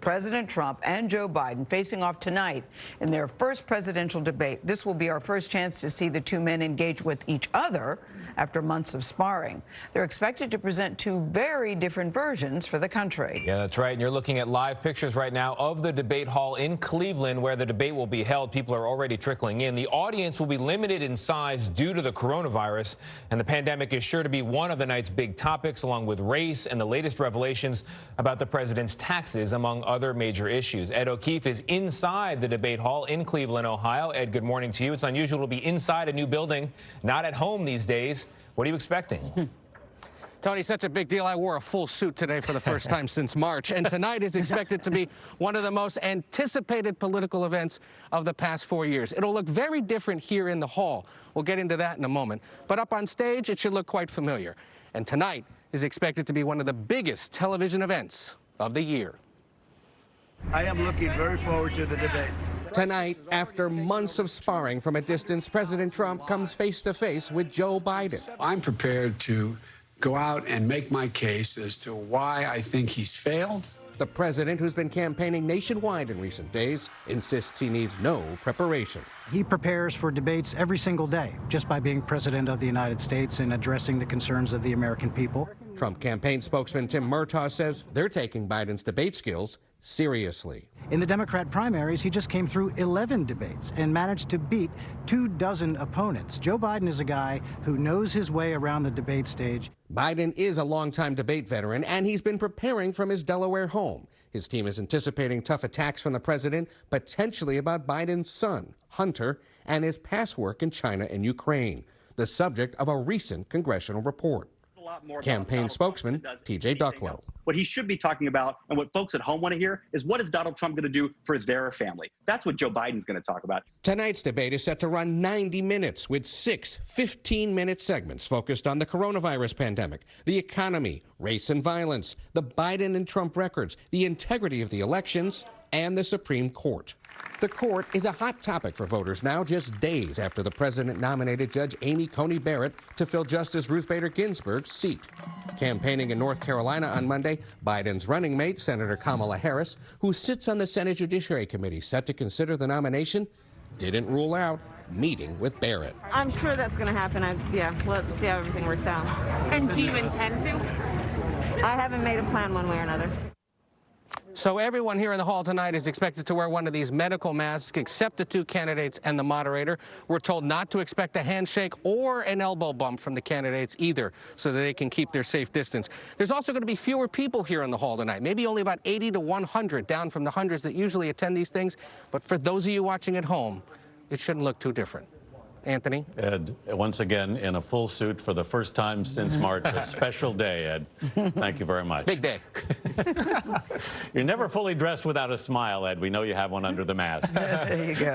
President Trump and Joe Biden facing off tonight in their first presidential debate. This will be our first chance to see the two men engage with each other after months of sparring. They're expected to present two very different versions for the country. Yeah, that's right. And you're looking at live pictures right now of the debate hall in Cleveland where the debate will be held. People are already trickling in. The audience will be limited in size due to the coronavirus, and the pandemic is sure to be one of the night's big topics, along with race and the latest revelations about the president's taxes, among other major issues. Ed O'Keefe is inside the debate hall in Cleveland, Ohio. Ed, good morning to you. It's unusual to be inside a new building, not at home these days. What are you expecting? Tony, such a big deal. I wore a full suit today for the first time since March. And tonight is expected to be one of the most anticipated political events of the past 4 years. It'll look very different here in the hall. We'll get into that in a moment. But up on stage, it should look quite familiar. And tonight is expected to be one of the biggest television events of the year. I am looking very forward to the debate. Tonight, after months of sparring from a distance, President Trump comes face-to-face with Joe Biden. I'm prepared to go out and make my case as to why I think he's failed. The president, who's been campaigning nationwide in recent days, insists he needs no preparation. He prepares for debates every single day, just by being president of the United States and addressing the concerns of the American people. Trump campaign spokesman Tim Murtaugh says they're taking Biden's debate skills seriously. In the Democrat primaries, he just came through 11 debates and managed to beat 24 opponents. Joe Biden is a guy who knows his way around the debate stage. Biden is a longtime debate veteran, and he's been preparing from his Delaware home. His team is anticipating tough attacks from the president, potentially about Biden's son, Hunter, and his past work in China and Ukraine, the subject of a recent congressional report. Campaign spokesman T.J. Ducklow. What he should be talking about, and what folks at home want to hear, is what is Donald Trump going to do for their family? That's what Joe Biden's going to talk about. Tonight's debate is set to run 90 minutes with 6 15-minute segments focused on the coronavirus pandemic, the economy, race and violence, the Biden and Trump records, the integrity of the elections, and the Supreme Court. The court is a hot topic for voters now, just days after the president nominated Judge Amy Coney Barrett to fill Justice Ruth Bader Ginsburg's seat. Campaigning in North Carolina on Monday, Biden's running mate, Senator Kamala Harris, who sits on the Senate Judiciary Committee set to consider the nomination, didn't rule out meeting with Barrett. I'm sure that's going to happen. We'll see how everything works out. And do you intend to? I haven't made a plan one way or another. So everyone here in the hall tonight is expected to wear one of these medical masks, except the two candidates and the moderator. We're told not to expect a handshake or an elbow bump from the candidates either, so that they can keep their safe distance. There's also going to be fewer people here in the hall tonight, maybe only about 80 to 100, down from the hundreds that usually attend these things. But for those of you watching at home, it shouldn't look too different. Anthony? Ed, once again, in a full suit for the first time since March. A special day, Ed. Thank you very much. Big day. You're never fully dressed without a smile, Ed. We know you have one under the mask. There you go.